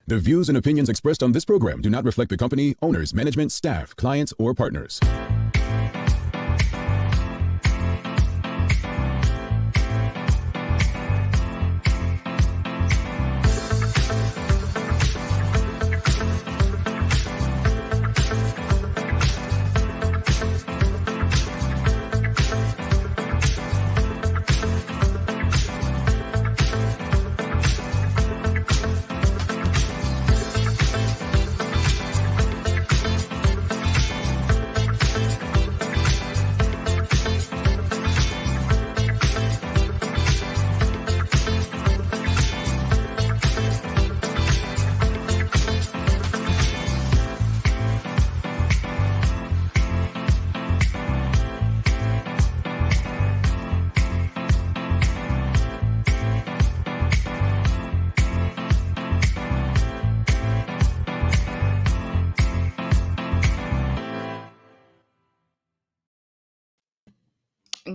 The views and opinions expressed on this program do not reflect the company, owners, management, staff, clients, or partners.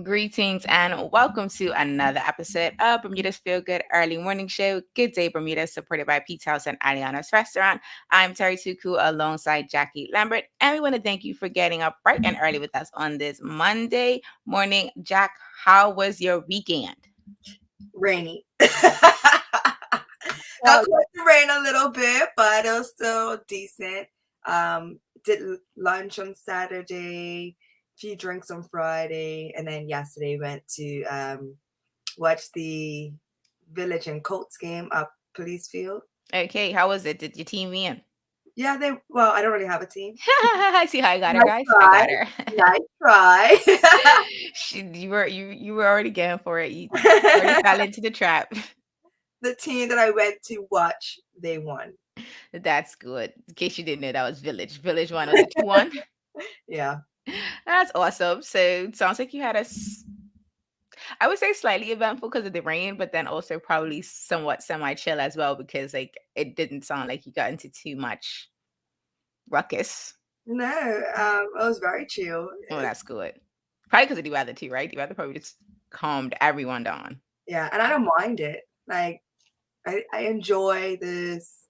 Greetings and welcome to another episode of Bermuda's Feel Good Early Morning Show. Good day, Bermuda, supported by Pete's House and Aliana's Restaurant. I'm Terri Tuku alongside Jackie Lambert, and we want to thank you for getting up bright and early with us on this Monday morning. Jack, how was your weekend? Rainy. Got caught the rain a little bit, but it was still decent. Did lunch on Saturday, few drinks on Friday, and then yesterday went to watch the Village and Colts game up Police Field. Okay, how was it? Did your team win? Yeah, I don't really have a team. I see how I got her, guys. I got her. Nice try. You were already going for it. You already fell into the trap. The team that I went to watch, they won. That's good. In case you didn't know, that was Village. Village won. Was it 2-1? Yeah. That's awesome. So it sounds like you had I would say slightly eventful because of the rain, but then also probably somewhat semi-chill as well because like it didn't sound like you got into too much ruckus. No, it was very chill. Oh, that's good. Probably because of the weather too, right? The weather probably just calmed everyone down. Yeah, and I don't mind it. Like I enjoy this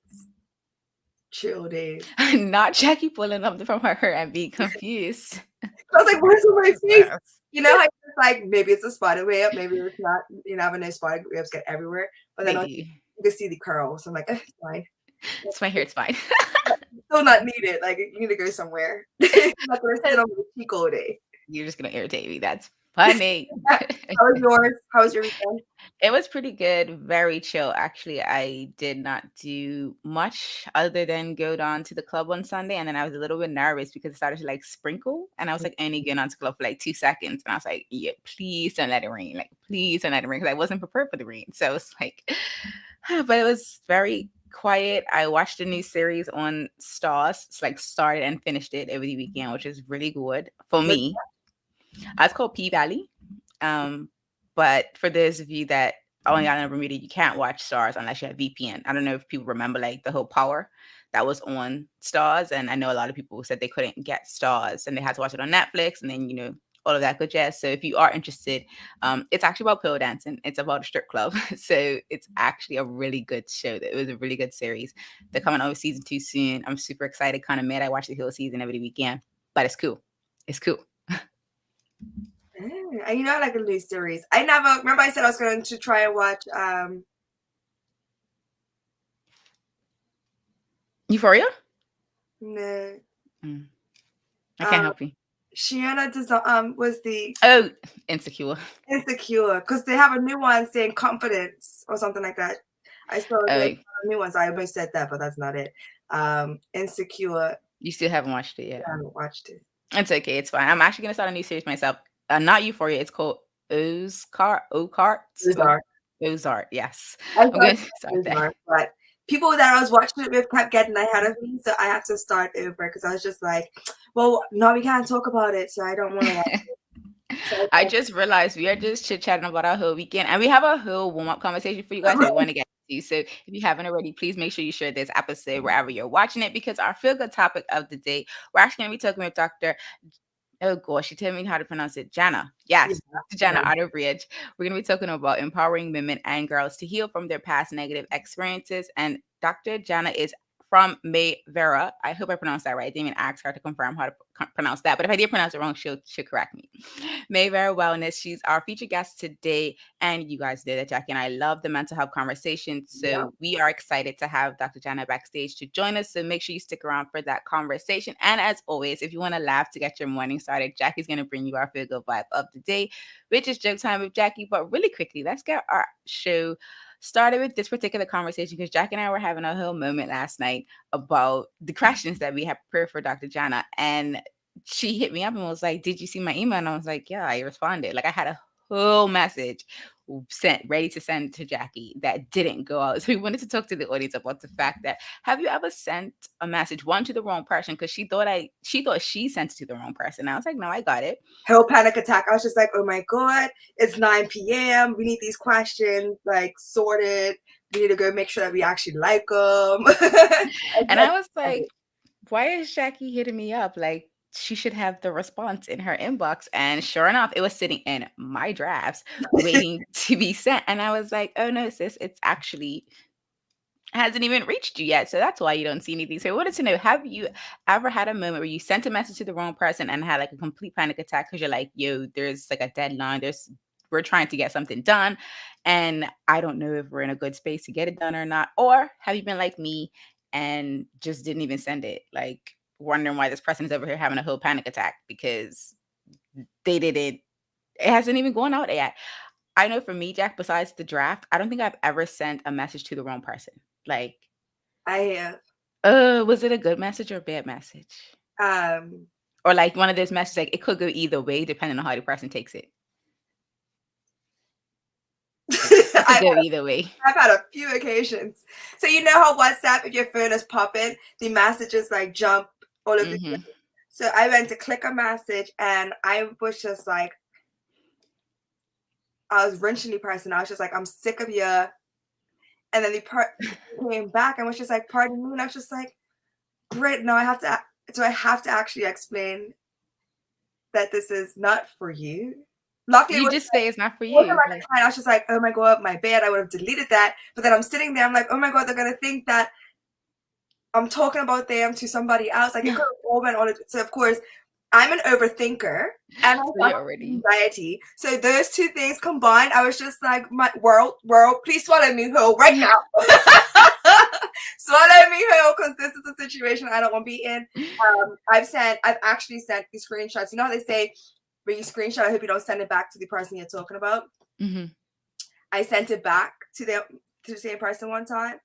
chill days. Not Jackie pulling up from her and being confused. I was like, where's my face? You know, like maybe it's a spotted wave, maybe it's not. You know, having no spotted waves get everywhere, but then you can see the curls. So I'm like, it's fine. It's my hair. It's fine. Still not needed. Like you need to go somewhere. I'm not gonna sit on my cheek all day. You're just gonna irritate me. That's funny. How was yours? How was your weekend? It was pretty good. Very chill. Actually, I did not do much other than go down to the club on Sunday. And then I was a little bit nervous because it started to like sprinkle. And I was like only going on to the club for like 2 seconds. And I was like, yeah, please don't let it rain. Like, please don't let it rain. Because I wasn't prepared for the rain. So it's like, but it was very quiet. I watched a new series on Stars. It's like started and finished it over the weekend, which is really good for me. It's called P-Valley. But for those of you that only on Bermuda, you can't watch Stars unless you have VPN. I don't know if people remember like the whole power that was on Stars. And I know a lot of people said they couldn't get Stars and they had to watch it on Netflix and then, you know, all of that good jazz. So if you are interested, it's actually about pole dancing. It's about a strip club. So it's actually a really good show. It was a really good series. They're coming out with season 2 soon. I'm super excited. Kind of mad I watched the whole season every weekend, but it's cool. It's cool. And you know, I like a new series. I never remember. I said I was going to try and watch Euphoria. No, I can't help you. Jana was the Insecure because they have a new one saying Confidence or something like that. I saw a new one. So I almost said that, but that's not it. Insecure. You still haven't watched it yet. I haven't watched it. It's okay. It's fine. I'm actually gonna start a new series myself. Not Euphoria. It's called Ozark. Yes. I'm going to start that. But people that I was watching it with kept getting ahead of me, so I have to start over because I was just like, well, no, we can't talk about it, so I don't want to watch it. So I just realized we are just chit-chatting about our whole weekend, and we have a whole warm-up conversation for you guys that we want to get to. So if you haven't already, please make sure you share this episode wherever you're watching it because our feel-good topic of the day, we're actually going to be talking with Dr. Oh gosh, you tell me how to pronounce it. Jana. Yes, Jana Outerbridge. We're going to be talking about empowering women and girls to heal from their past negative experiences. And Dr. Jana is from Mayvera. I hope I pronounced that right. I didn't even ask her to confirm how to pronounce that. But if I did pronounce it wrong, she'll correct me. Mayvera Wellness. She's our featured guest today. And you guys did it, Jackie. And I love the mental health conversation. So we are excited to have Dr. Jana backstage to join us. So make sure you stick around for that conversation. And as always, if you want to laugh to get your morning started, Jackie's going to bring you our feel good vibe of the day, which is joke time with Jackie. But really quickly, let's get our show started with this particular conversation because Jackie and I were having a whole moment last night about the questions that we have prepared for Dr. Jana. And she hit me up and was like, "Did you see my email?" And I was like, "Yeah," I responded. Like I had a whole message sent ready to send to Jackie that didn't go out. So we wanted to talk to the audience about the fact that have you ever sent a message to the wrong person because she thought she sent it to the wrong person. And I was like, no, I got it. Whole panic attack. I was just like, oh my God, it's 9 p.m. We need these questions like sorted. We need to go make sure that we actually like them. And I was like, why is Jackie hitting me up? Like, she should have the response in her inbox. And sure enough, it was sitting in my drafts waiting to be sent. And I was like, oh no, sis, it's actually hasn't even reached you yet. So that's why you don't see anything. So I wanted to know, have you ever had a moment where you sent a message to the wrong person and had like a complete panic attack because you're like, yo, there's like a deadline. We're trying to get something done. And I don't know if we're in a good space to get it done or not. Or have you been like me and just didn't even send it? Like wondering why this person is over here having a whole panic attack because it hasn't even gone out yet. I know for me, Jack, besides the draft, I don't think I've ever sent a message to the wrong person. Like, I have. Was it a good message or a bad message? Or like one of those messages, like it could go either way depending on how the person takes it. It could go either way. I've had a few occasions. So you know how WhatsApp, if your phone is popping, the messages like jump all over the place. So I went to click a message and I was just like, I was wrenching the person. I was just like, I'm sick of you. And then the part came back and was just like, pardon me. And I was just like, great. Now I have to actually explain that this is not for you. Luckily, you just say it's not for you. I was just like, oh my God, my bad. I would have deleted that. But then I'm sitting there. I'm like, oh my God, they're going to think that I'm talking about them to somebody else. Like it could have all been on it. So of course, I'm an overthinker and I have anxiety. So those two things combined, I was just like, my world, please swallow me whole right now. Swallow me whole because this is a situation I don't want to be in. I've actually sent the screenshots. You know how they say when you screenshot, I hope you don't send it back to the person you're talking about. I sent it back to the same person one time.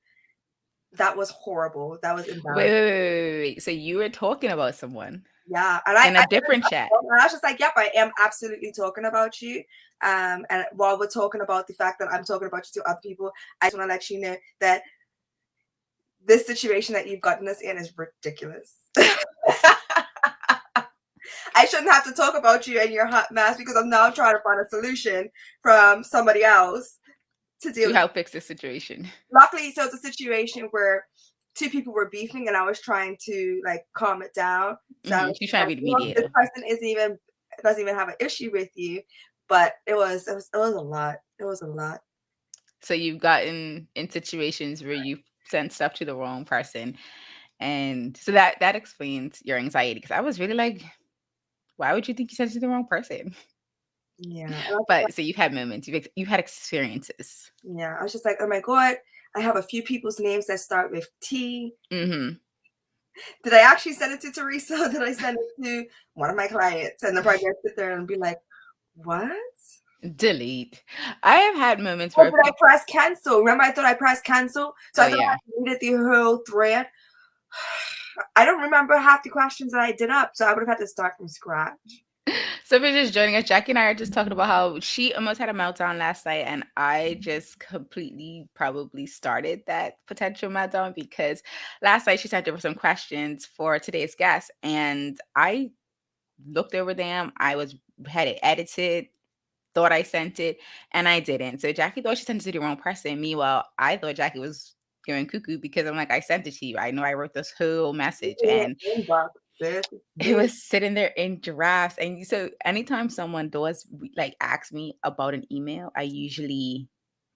That was horrible. That was embarrassing. Wait. So you were talking about someone? Yeah. And in a different chat. And I was just like, yep, I am absolutely talking about you. And while we're talking about the fact that I'm talking about you to other people, I just want to let you know that this situation that you've gotten us in is ridiculous. I shouldn't have to talk about you and your hot mess because I'm now trying to find a solution from somebody else to help fix the situation. Luckily, so it's a situation where two people were beefing and I was trying to like calm it down. So she's trying to be the mediator. This person doesn't even have an issue with you, but it was a lot. It was a lot. So you've gotten in situations where you sent stuff to the wrong person, and so that explains your anxiety. Because I was really like, why would you think you sent it to the wrong person? Yeah. But so you've had moments, you've had experiences. Yeah. I was just like, oh my God, I have a few people's names that start with T. Did I actually send it to Teresa? Or did I send it to one of my clients? And they're probably going to sit there and be like, what? Delete. I have had moments where did I press cancel? Remember, I thought I pressed cancel. So I thought I deleted the whole thread. I don't remember half the questions that I did up. So I would have had to start from scratch. So if you're just joining us, Jackie and I are just talking about how she almost had a meltdown last night, and I just completely probably started that potential meltdown because last night she sent over some questions for today's guest, and I looked over them. I had it edited, thought I sent it, and I didn't. So Jackie thought she sent it to the wrong person. Meanwhile, I thought Jackie was going cuckoo because I'm like, I sent it to you. I know I wrote this whole message, and It was sitting there in drafts. And so anytime someone does like ask me about an email, I usually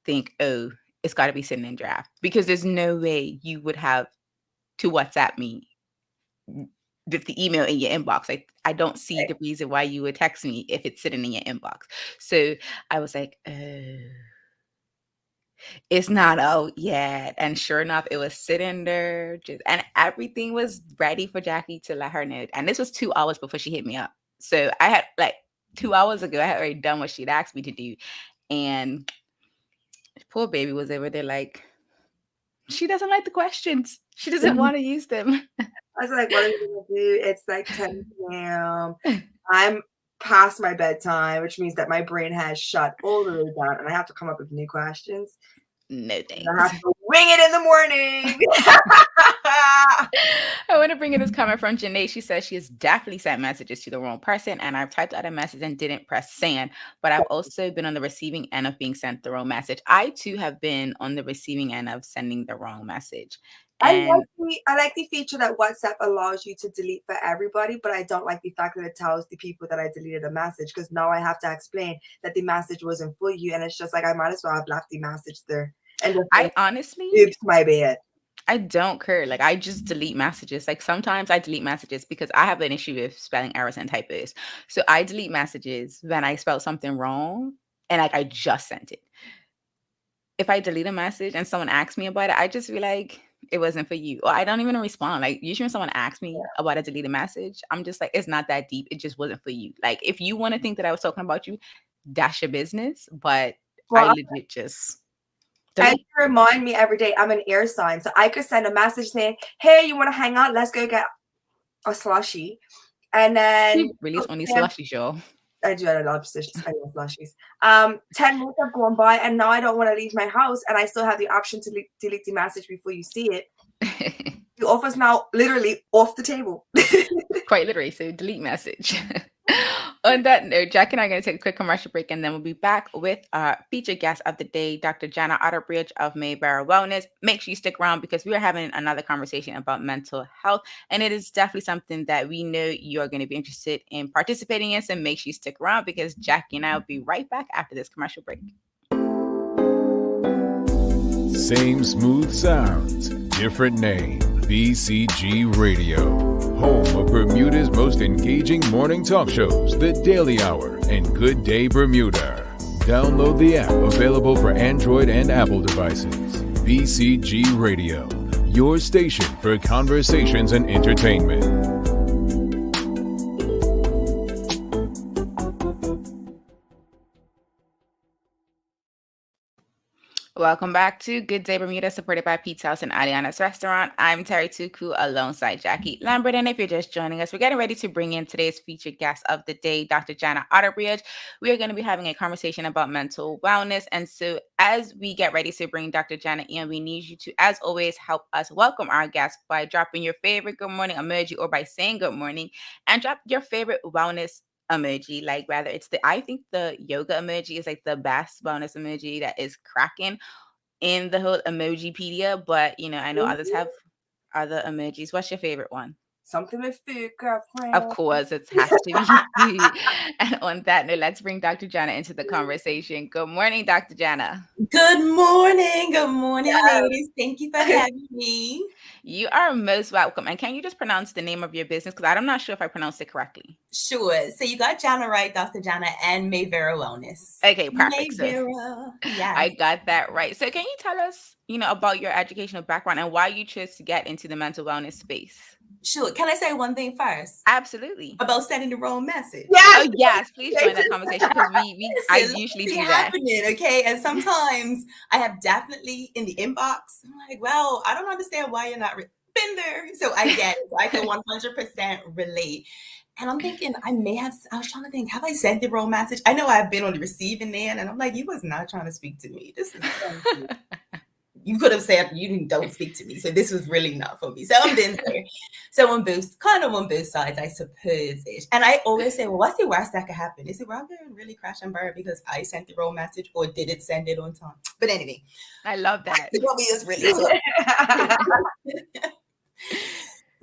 think, oh, it's got to be sitting in draft, because there's no way you would have to WhatsApp me with the email in your inbox. Like, I don't see the reason why you would text me if it's sitting in your inbox. So I was like, oh, it's not out yet. And sure enough, it was sitting there, and everything was ready for Jacky to let her know. And this was 2 hours before she hit me up. So I had, like, 2 hours ago, I had already done what she'd asked me to do. And poor baby was over there like, she doesn't like the questions. She doesn't want to use them. I was like, what are you going to do? It's like 10 p.m. I'm past my bedtime, which means that my brain has shut all the way down, and I have to come up with new questions. No thanks. I have to wing it in the morning. I want to bring in this comment from Janae. She says she has definitely sent messages to the wrong person, and I've typed out a message and didn't press send, but I've also been on the receiving end of being sent the wrong message. I too have been on the receiving end of sending the wrong message. I like the feature that WhatsApp allows you to delete for everybody, but I don't like the fact that it tells the people that I deleted a message, because now I have to explain that the message wasn't for you, and it's just like I might as well have left the message there. And I honestly, oops, my bad. I don't care. Like, I just delete messages. Like, sometimes I delete messages because I have an issue with spelling errors and typos. So I delete messages when I spelled something wrong and like I just sent it. If I delete a message and someone asks me about it, I just be like, it wasn't for you. Or I don't even respond. Like, usually when someone asks me about a deleted message, I'm just like, it's not that deep. It just wasn't for you. Like, if you want to think that I was talking about you, that's your business. But I legit just delete. And you remind me every day I'm an air sign. So I could send a message saying, hey, you want to hang out? Let's go get a slushie. And then release only slushies, y'all. I do. I love slushies. 10 minutes have gone by, and now I don't want to leave my house, and I still have the option to delete the message before you see it. The offer's now literally off the table. Quite literally. So delete message. On that note, Jack and I are going to take a quick commercial break, and then we'll be back with our featured guest of the day, Dr. Jana Outerbridge of Mayvera Wellness. Make sure you stick around because we are having another conversation about mental health, and it is definitely something that we know you're going to be interested in participating in. So make sure you stick around because Jacky and I will be right back after this commercial break. Same smooth sounds, different name. BCG Radio, home of Bermuda's most engaging morning talk shows, The Daily Hour and Good Day Bermuda. Download the app, available for Android and Apple devices. BCG Radio, your station for conversations and entertainment. Welcome back to Good Day Bermuda, supported by Pete's House and Aliana's Restaurant. I'm Terri Tuku alongside Jacky Lambert. And if you're just joining us, we're getting ready to bring in today's featured guest of the day, Dr. Jana Outerbridge. We are going to be having a conversation about mental wellness. And so as we get ready to bring Dr. Jana in, we need you to, as always, help us welcome our guest by dropping your favorite good morning emoji or by saying good morning, and drop your favorite wellness emoji. Like, rather it's I think the yoga emoji is like the best wellness emoji that is cracking in the whole Emojipedia, but I know others have other emojis. What's your favorite one? Something with food, girlfriend. Of course, it has to be food. And on that note, let's bring Dr. Jana into the conversation. Good morning, Dr. Jana. Good morning. Good morning, ladies. Thank you for having me. You are most welcome. And can you just pronounce the name of your business? Because I'm not sure if I pronounced it correctly. Sure. So you got Jana right, Dr. Jana, and Mayvera Wellness. Okay, perfect. Mayvera. Yeah, I got that right. So can you tell us, about your educational background and why you chose to get into the mental wellness space? Sure. Can I say one thing first? Absolutely. About sending the wrong message. Yes. Oh, yes. Please join that conversation because I usually do that. Happening, okay? And sometimes I have definitely in the inbox, I'm like, well, I don't understand why you're not been there. So I get it. So I can 100% relate. And I'm thinking, I was trying to think, have I sent the wrong message? I know I've been on the receiving end, and I'm like, you was not trying to speak to me. This is you could have said you don't speak to me. So this was really not for me. So I'm been there. So on both sides, I suppose it. And I always say, well, what's the worst that could happen? Is it rather really crash and burn because I sent the wrong message, or did it send it on time? But anyway. I love that. It probably is really tough.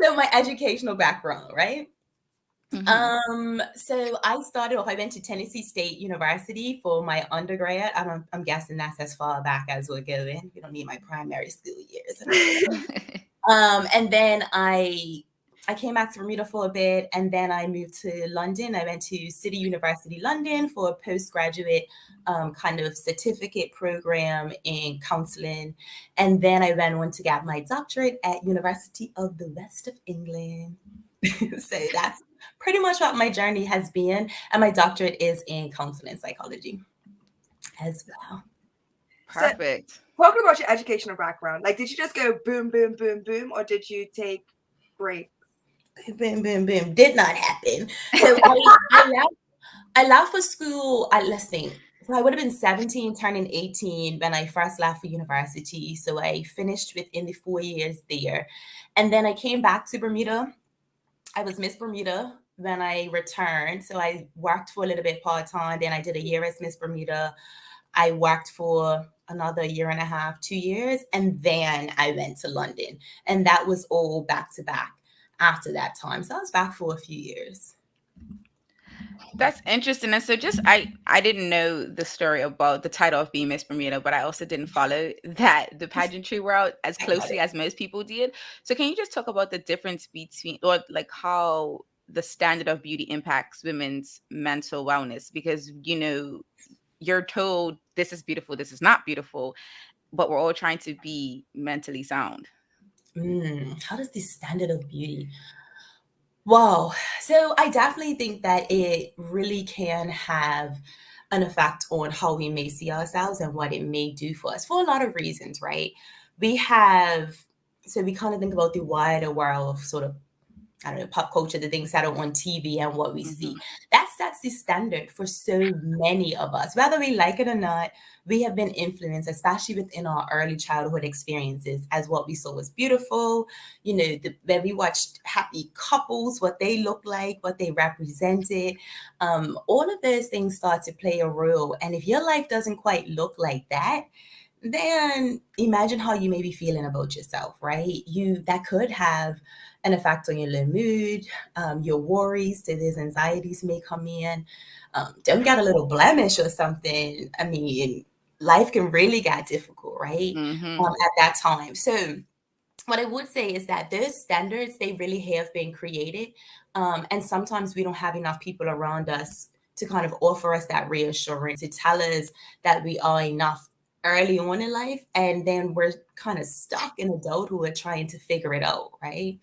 So my educational background, right? Mhm. So I started off, I went to Tennessee State University for my undergrad. I'm guessing that's as far back as we're going. We don't need my primary school years. And then I came back to Bermuda for a bit, and then I moved to London. I went to City University London for a postgraduate kind of certificate program in counseling. And then I went on to get my doctorate at University of the West of England. So that's pretty much what my journey has been. And my doctorate is in counseling psychology as well. So, Perfect. talking about your educational background, like, did you just go boom, boom, boom, boom, or did you take breaks? Boom, boom, boom. Did not happen. So I left for school. Let's think. So I would have been 17, turning 18 when I first left for university. So I finished within the 4 years there. And then I came back to Bermuda. I was Miss Bermuda when I returned. So I worked for a little bit part-time. Then I did a year as Miss Bermuda. I worked for another year and a half, 2 years. And then I went to London. And that was all back to back after that time. So I was back for a few years. That's interesting. And so just I didn't know the story about the title of being Miss Bermuda, but I also didn't follow that the pageantry world as closely as most people did. So can you just talk about the difference between, or like how the standard of beauty impacts women's mental wellness? Because you're told this is beautiful, this is not beautiful, but we're all trying to be mentally sound. How does the standard of beauty? Wow. So I definitely think that it really can have an effect on how we may see ourselves and what it may do for us for a lot of reasons, right? We have, so we kind of think about the wider world of sort of, I don't know, pop culture, the things that are on TV and what we see. That sets the standard for so many of us. Whether we like it or not, we have been influenced, especially within our early childhood experiences, as what we saw was beautiful. When we watched happy couples, what they looked like, what they represented, all of those things start to play a role. And if your life doesn't quite look like that, then imagine how you may be feeling about yourself, right? That could have an effect on your low mood, your worries. So those anxieties may come in. Don't get a little blemish or something. I mean, life can really get difficult, right? At that time. So what I would say is that those standards, they really have been created. And sometimes we don't have enough people around us to kind of offer us that reassurance, to tell us that we are enough early on in life, and then we're kind of stuck in adulthood trying to figure it out, right?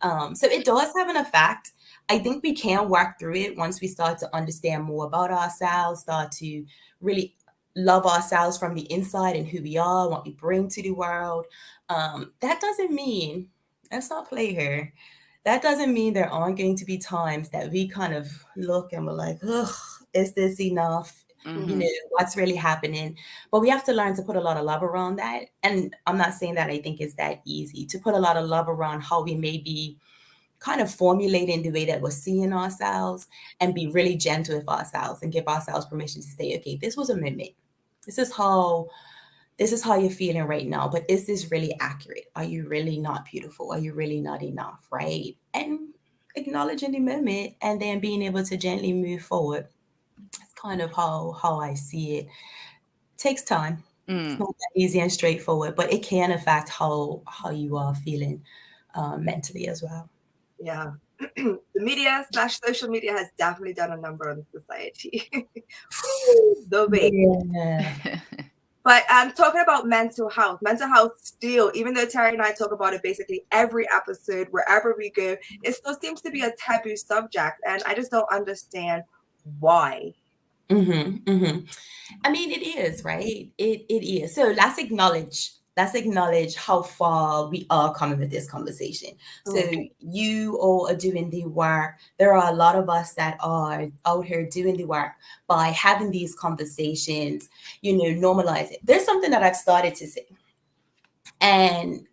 So it does have an effect. I think we can work through it once we start to understand more about ourselves, start to really love ourselves from the inside and who we are, what we bring to the world. That doesn't mean, let's not play here. That doesn't mean there aren't going to be times that we kind of look and we're like, ugh, is this enough? What's really happening? But we have to learn to put a lot of love around that. And I'm not saying that I think it's that easy to put a lot of love around how we may be kind of formulating the way that we're seeing ourselves, and be really gentle with ourselves and give ourselves permission to say, okay, this was a moment. This is how you're feeling right now, but is this really accurate? Are you really not beautiful? Are you really not enough? Right? And acknowledging the moment and then being able to gently move forward. That's kind of how I see it. Takes time. It's not that easy and straightforward, but it can affect how you are feeling mentally as well. Yeah. The media / social media has definitely done a number on society. The way. Yeah. But I'm talking about mental health. Mental health still, even though Terri and I talk about it basically every episode, wherever we go, it still seems to be a taboo subject. And I just don't understand why. I mean, it is, right? It is. So let's acknowledge how far we are coming with this conversation. So you all are doing the work. There are a lot of us that are out here doing the work by having these conversations, normalize it. There's something that I've started to say, and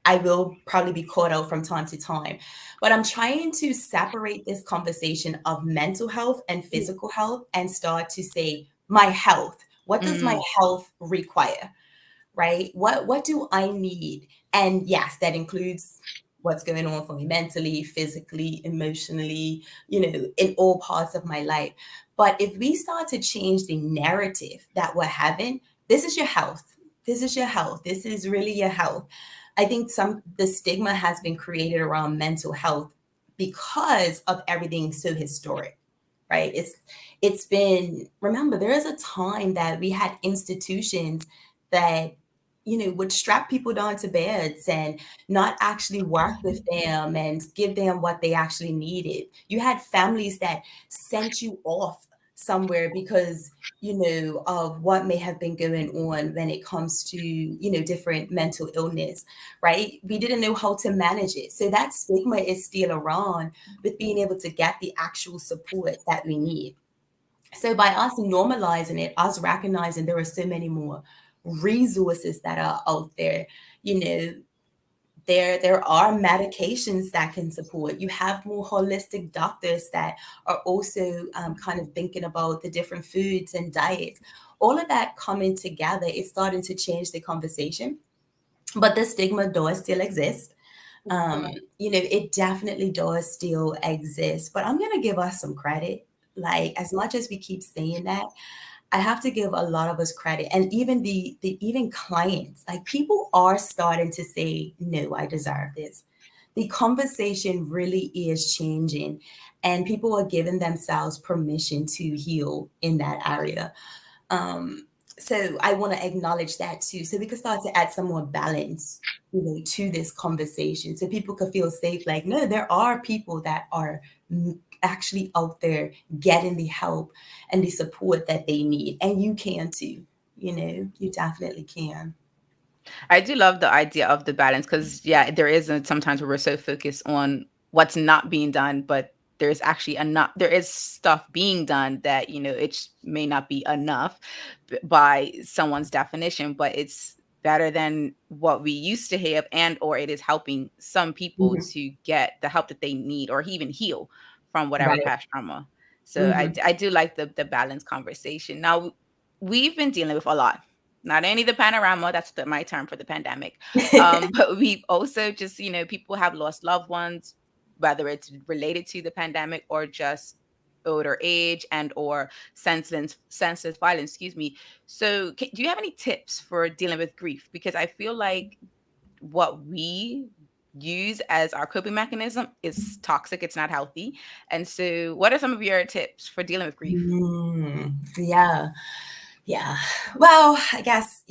I will probably be caught out from time to time, but I'm trying to separate this conversation of mental health and physical health and start to say my health. What does my health require? Right? What do I need? And yes, that includes what's going on for me mentally, physically, emotionally, in all parts of my life. But if we start to change the narrative that we're having, this is your health. This is your health. This is really your health. I think the stigma has been created around mental health because of everything so historic, right? It's been, remember, there is a time that we had institutions that would strap people down to beds and not actually work with them and give them what they actually needed. You had families that sent you off somewhere because of what may have been going on when it comes to different mental illness, right? We didn't know how to manage it. So that stigma is still around with being able to get the actual support that we need. So by us normalizing it, us recognizing there are so many more resources that are out there, there are medications that can support. You have more holistic doctors that are also kind of thinking about the different foods and diets. All of that coming together is starting to change the conversation, but the stigma does still exist. It definitely does still exist, but I'm going to give us some credit. Like, as much as we keep saying that, I have to give a lot of us credit, and even the even clients, like, people are starting to say, no, I deserve this. The conversation really is changing, and people are giving themselves permission to heal in that area. So I want to acknowledge that too, so we can start to add some more balance, to this conversation, so people can feel safe. Like, no, there are people that are actually out there getting the help and the support that they need, and you can too. You definitely can. I do love the idea of the balance because, yeah, there isn't sometimes where we're so focused on what's not being done, but there's actually enough. There is stuff being done that it may not be enough by someone's definition, but it's better than what we used to have, and or it is helping some people Mhm. to get the help that they need or even heal from whatever Right. past trauma. So Mhm. I do like the balance conversation. Now, we've been dealing with a lot, not only the panorama, that's my term for the pandemic, but we've also just, people have lost loved ones, whether it's related to the pandemic or just older age and or senseless violence, excuse me. So do you have any tips for dealing with grief? Because I feel like what we use as our coping mechanism is toxic, it's not healthy. And so what are some of your tips for dealing with grief? Yeah. Yeah. Well, I guess,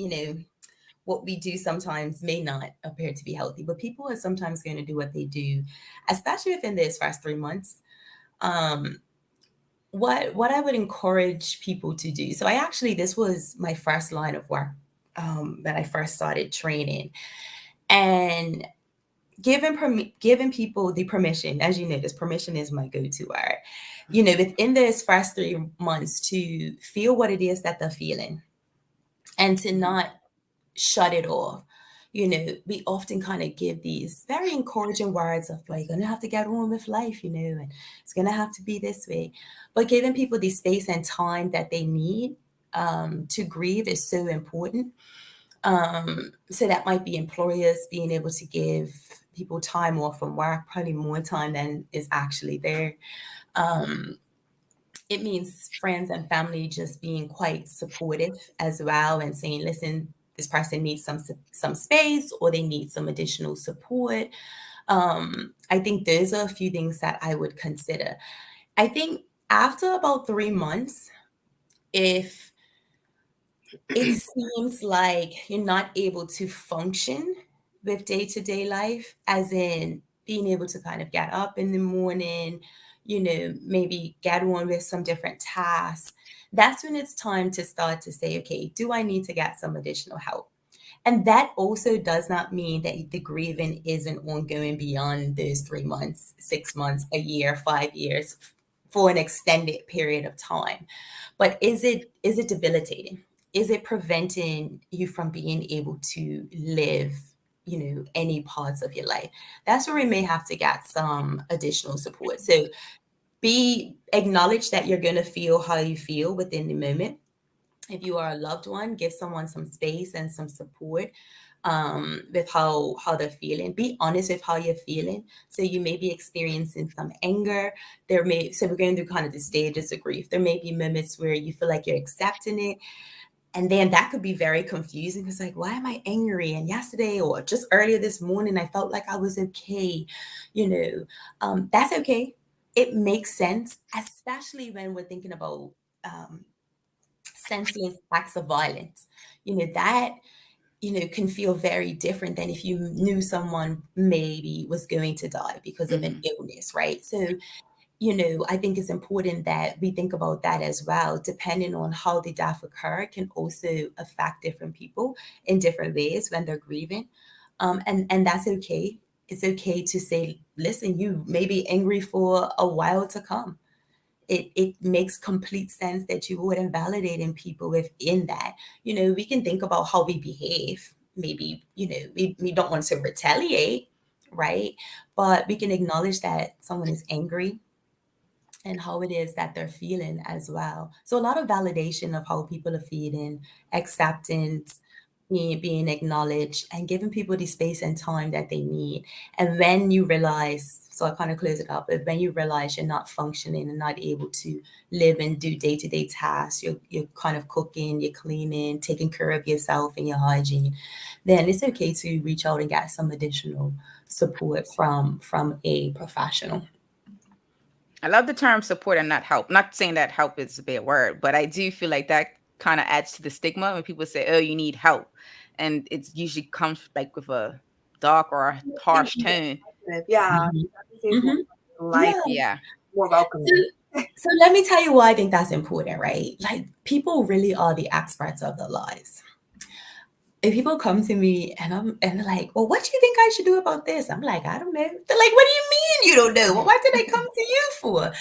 what we do sometimes may not appear to be healthy, but people are sometimes going to do what they do, especially within this first 3 months. Um, what I would encourage people to do. So this was my first line of work that I first started training, and giving people the permission. As you know, this permission is my go-to word. Within this first 3 months, to feel what it is that they're feeling and to not shut it off. We often kind of give these very encouraging words of, like, you're gonna have to get on with life, and it's gonna have to be this way. But giving people the space and time that they need to grieve is so important. So that might be employers being able to give people time off from work, probably more time than is actually there. Um, it means friends and family just being quite supportive as well, and saying, listen, this person needs some space, or they need some additional support. I think those are a few things that I would consider. I think after about 3 months, if it seems like you're not able to function with day-to-day life, as in being able to kind of get up in the morning, maybe get on with some different tasks, that's when it's time to start to say, okay, do I need to get some additional help? And that also does not mean that the grieving isn't ongoing beyond those 3 months, 6 months, a year, 5 years, for an extended period of time. But is it debilitating? Is it preventing you from being able to live, any parts of your life? That's where we may have to get some additional support. So acknowledge that you're going to feel how you feel within the moment. If you are a loved one, give someone some space and some support. with how they're feeling. Be honest with how you're feeling. So you may be experiencing some anger. So we're going through kind of the stages of grief. There may be moments where you feel like you're accepting it. And then that could be very confusing. It's like, why am I angry? And yesterday or just earlier this morning, I felt like I was okay. That's okay. It makes sense, especially when we're thinking about senseless acts of violence. That can feel very different than if you knew someone maybe was going to die because of an illness, right? So, I think it's important that we think about that as well. Depending on how the death occurred can also affect different people in different ways when they're grieving. And that's okay. It's okay to say, listen, you may be angry for a while to come. It makes complete sense that you would invalidating people within that. We can think about how we behave. Maybe, we don't want to retaliate, right? But we can acknowledge that someone is angry and how it is that they're feeling as well. So a lot of validation of how people are feeling, acceptance, being acknowledged, and giving people the space and time that they need. And when you realize, so I kind of close it up, but when you realize you're not functioning and not able to live and do day-to-day tasks, you're kind of cooking, you're cleaning, taking care of yourself and your hygiene, then it's okay to reach out and get some additional support from a professional. I love the term support and not help. Not saying that help is a bad word, but I do feel like that kind of adds to the stigma when people say, oh, you need help. And it usually comes like with a dark or a harsh tone. Yeah. Yeah. More welcoming. So let me tell you why I think that's important, right? Like, people really are the experts of their lives. If people come to me and they're like, well, what do you think I should do about this? I'm like, I don't know. They're like, what do you mean you don't know? Well, what did I come to you for?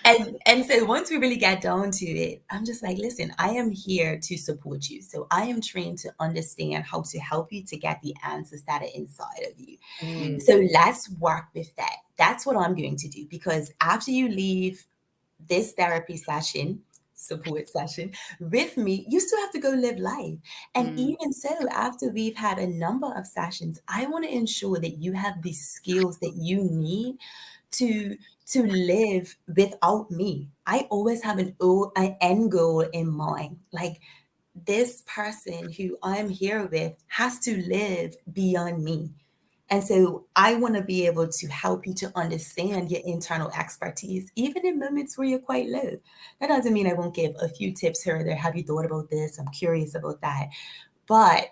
And so once we really get down to it, I'm just like, listen, I am here to support you. So I am trained to understand how to help you to get the answers that are inside of you. So let's work with that. That's what I'm going to do, because after you leave this therapy session, support session with me, you still have to go live life. And even so, after we've had a number of sessions, I want to ensure that you have the skills that you need to live without me. I always have an end goal in mind. Like, this person who I'm here with has to live beyond me. And so I want to be able to help you to understand your internal expertise, even in moments where you're quite low. That doesn't mean I won't give a few tips here or there. Have you thought about this? I'm curious about that. But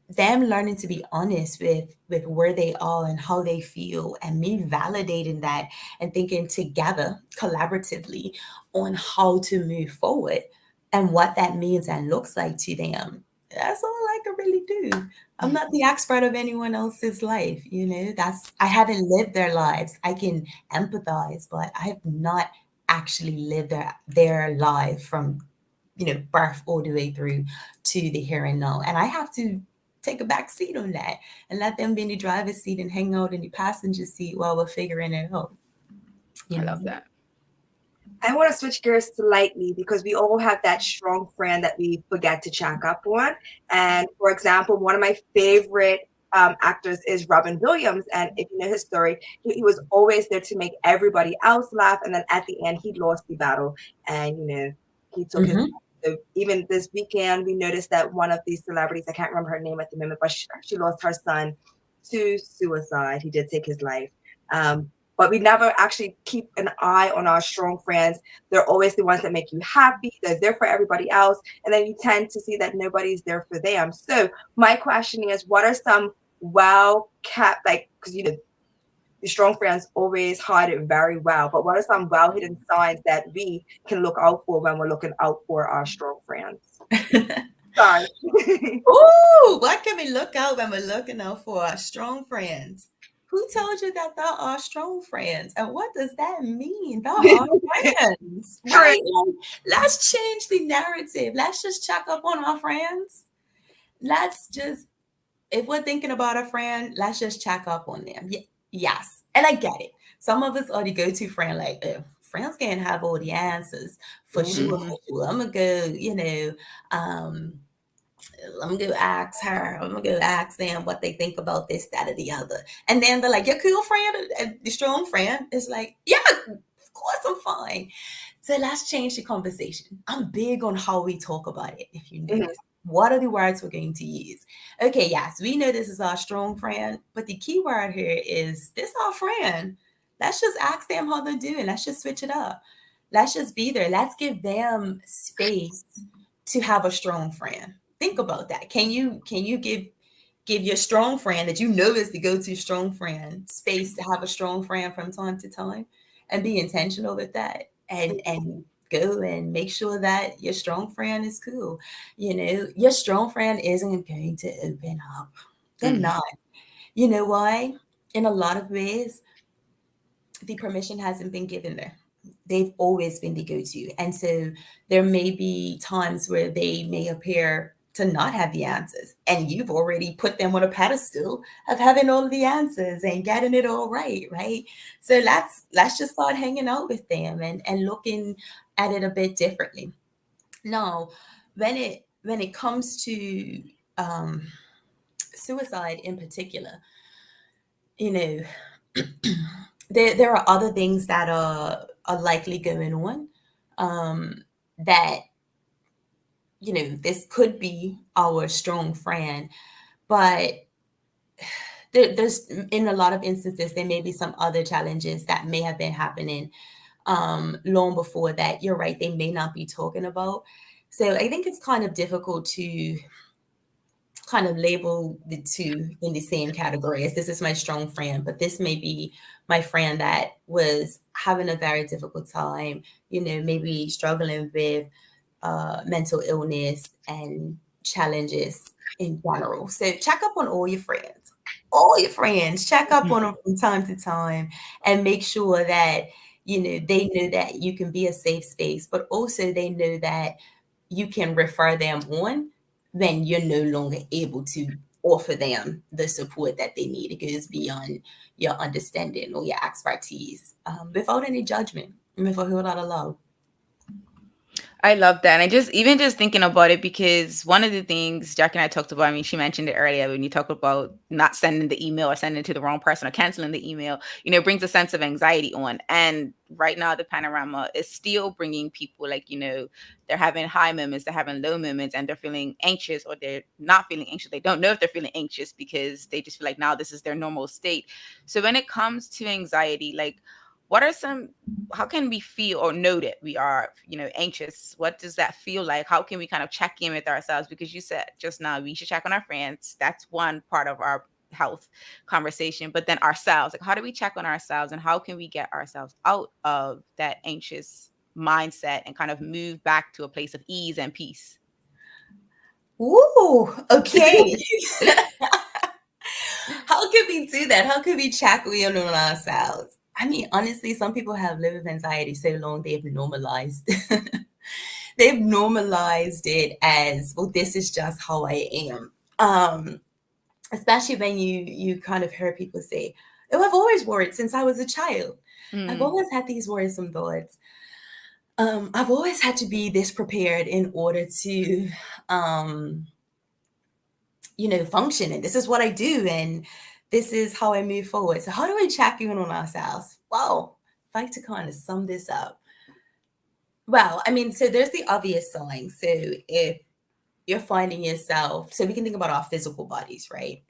them learning to be honest with where they are and how they feel, and me validating that and thinking together collaboratively on how to move forward and what that means and looks like to them. That's all I can really do. I'm not the expert of anyone else's life. I haven't lived their lives. I can empathize, but I have not actually lived their life from, birth all the way through to the here and now. And I have to take a back seat on that and let them be in the driver's seat and hang out in the passenger seat while we're figuring it out. I love that. I want to switch gears slightly, because we all have that strong friend that we forget to check up on. And for example, one of my favorite actors is Robin Williams. And if you know his story, he was always there to make everybody else laugh. And then at the end, he lost the battle, and, he took his. So even this weekend, we noticed that one of these celebrities, I can't remember her name at the moment, but she lost her son to suicide. He did take his life. But we never actually keep an eye on our strong friends. They're always the ones that make you happy. They're there for everybody else. And then you tend to see that nobody's there for them. So my question is, what are some well-kept, because, the strong friends always hide it very well. But what are some well-hidden signs that we can look out for when we're looking out for our strong friends? Sorry. Ooh, what can we look out when we're looking out for our strong friends? Who told you that there are strong friends? And what does that mean? There are friends, right? Let's change the narrative. Let's just check up on our friends. If we're thinking about a friend, let's just check up on them. Yes. And I get it. Some of us are the go-to friend, like, friends can't have all the answers for sure. I'm going to go, I'm gonna go ask her. I'm gonna go ask them what they think about this, that, or the other. And then they're like, your cool friend, the strong friend is like, yeah, of course I'm fine. So let's change the conversation. I'm big on how we talk about it, if you notice. What are the words we're going to use? Okay, yes, we know this is our strong friend, but the key word here is this our friend. Let's just ask them how they're doing. Let's just switch it up. Let's just be there. Let's give them space to have a strong friend. Think about that. Can you give your strong friend that you know is the go-to strong friend space to have a strong friend from time to time, and be intentional with that, and go and make sure that your strong friend is cool. Your strong friend isn't going to open up. They're not. You know why? In a lot of ways, the permission hasn't been given there. They've always been the go-to. And so there may be times where they may appear to not have the answers. And you've already put them on a pedestal of having all of the answers and getting it all right, right? So let's just start hanging out with them and looking at it a bit differently. Now, when it comes to suicide in particular, there are other things that are likely going on, that this could be our strong friend, but there's, in a lot of instances, there may be some other challenges that may have been happening long before that. You're right, they may not be talking about. So I think it's kind of difficult to kind of label the two in the same category as this is my strong friend, but this may be my friend that was having a very difficult time, maybe struggling with mental illness and challenges in general. So check up on all your friends, check up on them from time to time, and make sure that, they know that you can be a safe space, but also they know that you can refer them on when you're no longer able to offer them the support that they need. It goes beyond your understanding or your expertise, without any judgment, and with a whole lot of love. I love that. And even just thinking about it, because one of the things Jack and I talked about, I mean, she mentioned it earlier when you talk about not sending the email or sending it to the wrong person or canceling the email, it brings a sense of anxiety on. And right now, the panorama is still bringing people like, they're having high moments, they're having low moments, and they're feeling anxious, or they're not feeling anxious. They don't know if they're feeling anxious because they just feel like now this is their normal state. So when it comes to anxiety, like, how can we feel or know that we are, anxious? What does that feel like? How can we kind of check in with ourselves? Because you said just now, we should check on our friends. That's one part of our health conversation, but then ourselves, like, how do we check on ourselves, and how can we get ourselves out of that anxious mindset and kind of move back to a place of ease and peace? Ooh, okay. How can we do that? How can we check in on ourselves? I mean, honestly, some people have lived with anxiety so long they've normalized. They've normalized it as, well, this is just how I am. Especially when you kind of hear people say, oh, I've always worried since I was a child. I've always had these worrisome thoughts. I've always had to be this prepared in order to, function. And this is what I do. And this is how I move forward. So how do we check in on ourselves? Well, if I like to kind of sum this up. Well, I mean, so there's the obvious signs. So if you're finding yourself, so we can think about our physical bodies, right?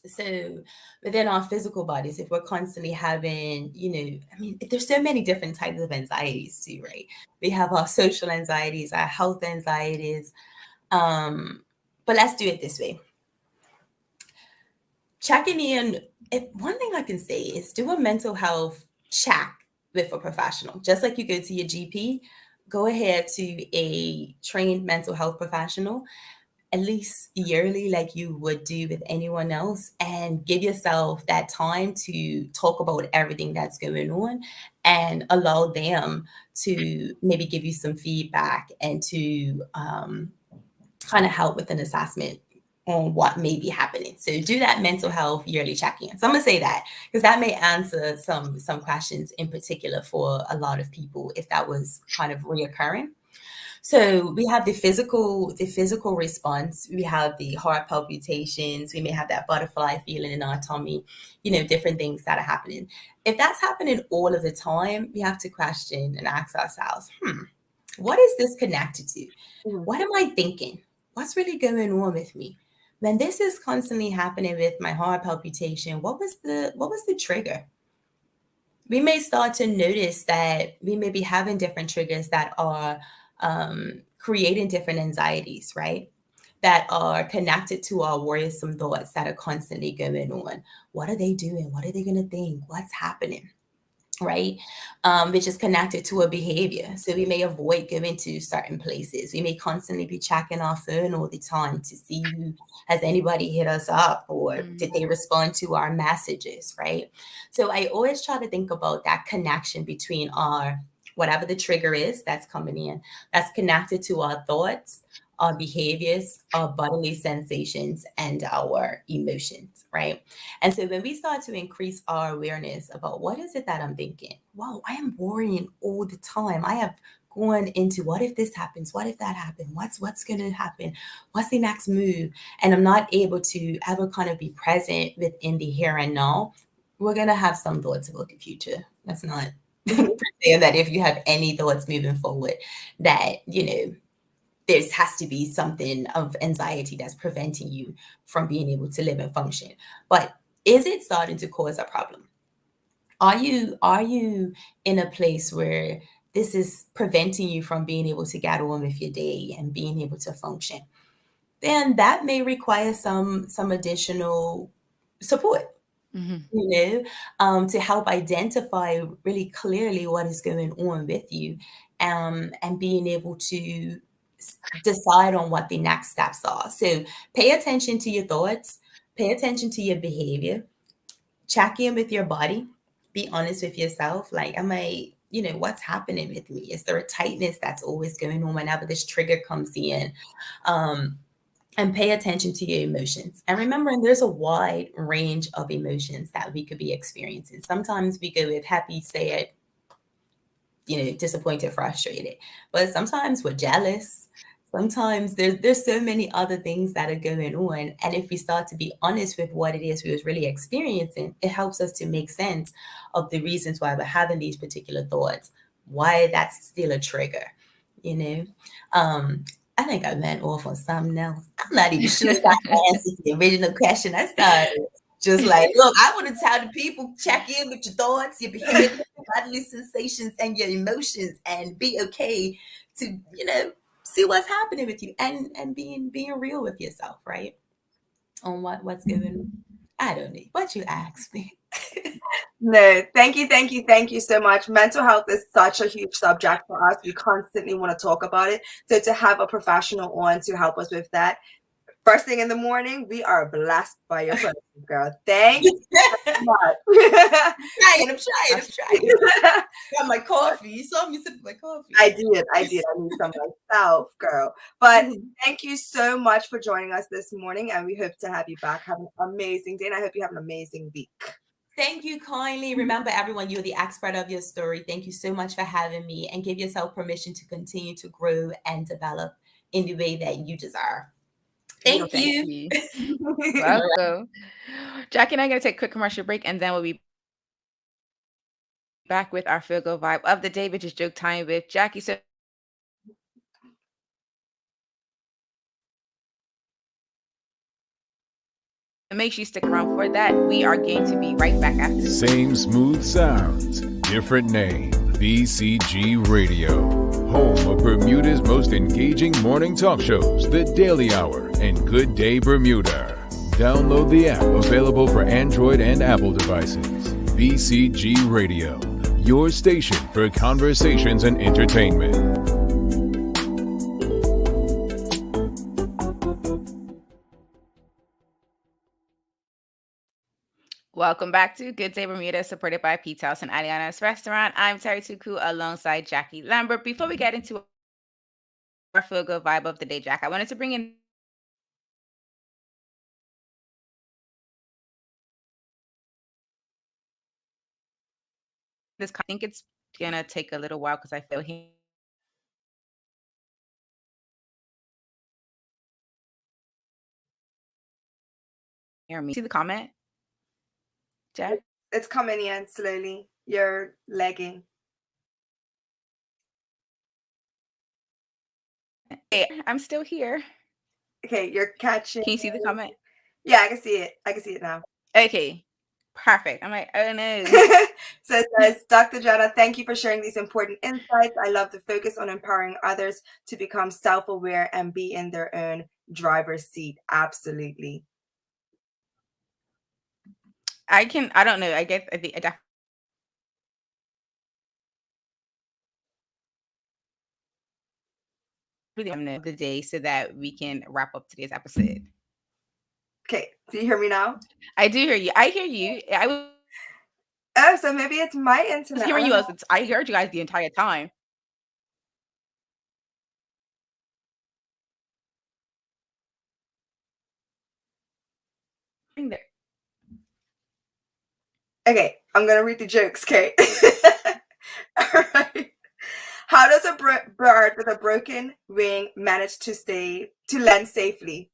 So within our physical bodies, if we're constantly having, I mean, there's so many different types of anxieties too, right? We have our social anxieties, our health anxieties. But let's do it this way. Checking in, one thing I can say is do a mental health check with a professional. Just like you go to your GP, go ahead to a trained mental health professional, at least yearly, like you would do with anyone else, and give yourself that time to talk about everything that's going on and allow them to maybe give you some feedback and to kind of help with an assessment on what may be happening. So do that mental health yearly check-in. So I'm gonna say that because that may answer some questions in particular for a lot of people if that was kind of reoccurring. So we have the physical response. We have the heart palpitations. We may have that butterfly feeling in our tummy, different things that are happening. If that's happening all of the time, we have to question and ask ourselves, what is this connected to? Mhm. What am I thinking? What's really going on with me? When this is constantly happening with my heart palpitation, what was the trigger? We may start to notice that we may be having different triggers that are creating different anxieties, right? That are connected to our worrisome thoughts that are constantly going on. What are they doing? What are they going to think? What's happening? Right? Which is connected to a behavior. So we may avoid going to certain places. We may constantly be checking our phone all the time to see who has anybody hit us up or did they respond to our messages, right? So I always try to think about that connection between our whatever the trigger is that's coming in, that's connected to our thoughts, our behaviors, our bodily sensations, and our emotions, right? And so when we start to increase our awareness about what is it that I'm thinking, wow, I am worrying all the time. I have gone into what if this happens? What if that happens? What's going to happen? What's the next move? And I'm not able to ever kind of be present within the here and now. We're going to have some thoughts about the future. That's not saying that if you have any thoughts moving forward, that, there has to be something of anxiety that's preventing you from being able to live and function. But is it starting to cause a problem? Are you in a place where this is preventing you from being able to get on with your day and being able to function? Then that may require some additional support, to help identify really clearly what is going on with you, and being able to decide on what the next steps are. So pay attention to your thoughts, pay attention to your behavior, check in with your body, be honest with yourself. Like, what's happening with me? Is there a tightness that's always going on whenever this trigger comes in? And pay attention to your emotions. And remembering there's a wide range of emotions that we could be experiencing. Sometimes we go with happy, sad, disappointed, frustrated. But sometimes we're jealous. Sometimes there's so many other things that are going on. And if we start to be honest with what it is we was really experiencing, it helps us to make sense of the reasons why we're having these particular thoughts, why that's still a trigger, you know. I think I went off on something else. I'm not even sure if I answered the original question. I started just like, look, I want to tell the people, check in with your thoughts, your behavior, your bodily sensations, and your emotions, and be okay to, see what's happening with you, and being real with yourself, right? On what's going on. I don't know what you asked me. No, thank you so much. Mental health is such a huge subject for us. We constantly want to talk about it. So to have a professional on to help us with that, first thing in the morning, we are blessed by your presence, girl. Thank you so much. I'm trying. Got my coffee. You saw me sipping my coffee. I did. I need some myself, girl. But thank you so much for joining us this morning, and we hope to have you back. Have an amazing day, and I hope you have an amazing week. Thank you kindly. Remember, everyone, you're the expert of your story. Thank you so much for having me, and give yourself permission to continue to grow and develop in the way that you deserve. Thank you. Welcome. Jacky and I are going to take a quick commercial break, and then we'll be back with our Feel Good Vibe of the day, which is Joke Time with Jacky. So make sure you stick around for that. We are going to be right back after this. Same smooth sounds, different name. BCG Radio, home of Bermuda's most engaging morning talk shows, The Daily Hour and Good Day Bermuda. Download the app, available for Android and Apple devices. BCG Radio, your station for conversations and entertainment. Welcome back to Good Day Bermuda, supported by Pete's House and Aliana's Restaurant. I'm Terri Tuku alongside Jacky Lambert. Before we get into our Feel Good Vibe of the day, Jack, I wanted to bring in this. I think it's gonna take a little while because I feel hear me. See the comment, Jeff? It's coming in slowly. You're lagging. Hey, I'm still here. Okay, you're catching. Can you see the comment? Yeah, I can see it. I can see it now. Okay, perfect. I'm like, oh no. So it says, Dr. Jana, thank you for sharing these important insights. I love the focus on empowering others to become self-aware and be in their own driver's seat. Absolutely. I don't know. I think I definitely of the day so that we can wrap up today's episode. Okay, do you hear me now? I do hear you. I hear you. Oh, so maybe it's my internet. Hearing you I heard you guys the entire time. Okay, I'm gonna read the jokes, Kate. All right. How does a bird with a broken wing manage to land safely?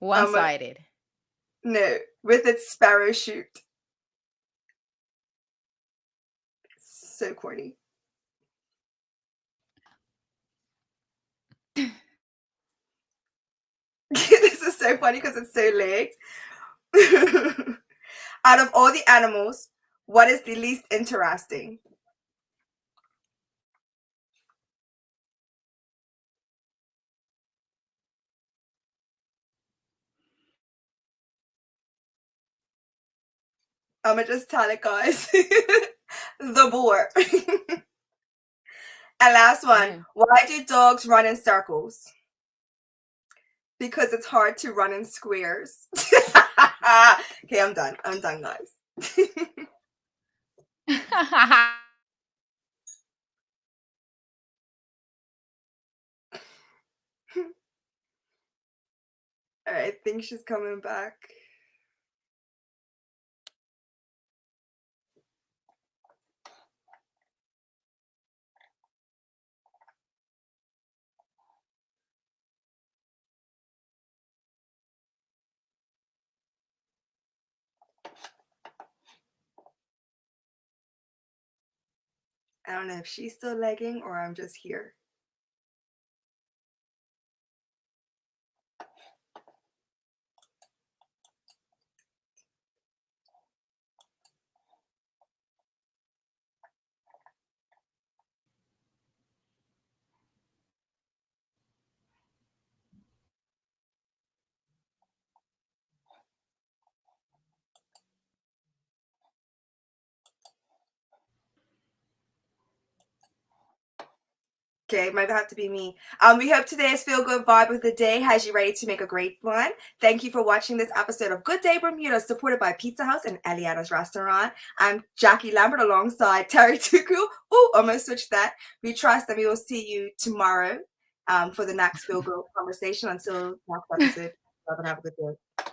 One-sided. No, with its sparrow chute. So corny. This is so funny because it's so late. Out of all the animals, what is the least interesting? I'm gonna just tell it, guys. The boar. And last one, Yeah. Why do dogs run in circles? Because it's hard to run in squares. Okay, I'm done. I'm done, guys. All right, I think she's coming back. I don't know if she's still lagging or I'm just here. Okay, might have to be me. We hope today's Feel Good Vibe of the Day has you ready to make a great one. Thank you for watching this episode of Good Day Bermuda, supported by Pizza House and Eliana's Restaurant. I'm Jacky Lambert alongside Terri Tuku. Oh, almost switched that. We trust that we will see you tomorrow for the next Feel Good conversation. Until next episode, have a good day.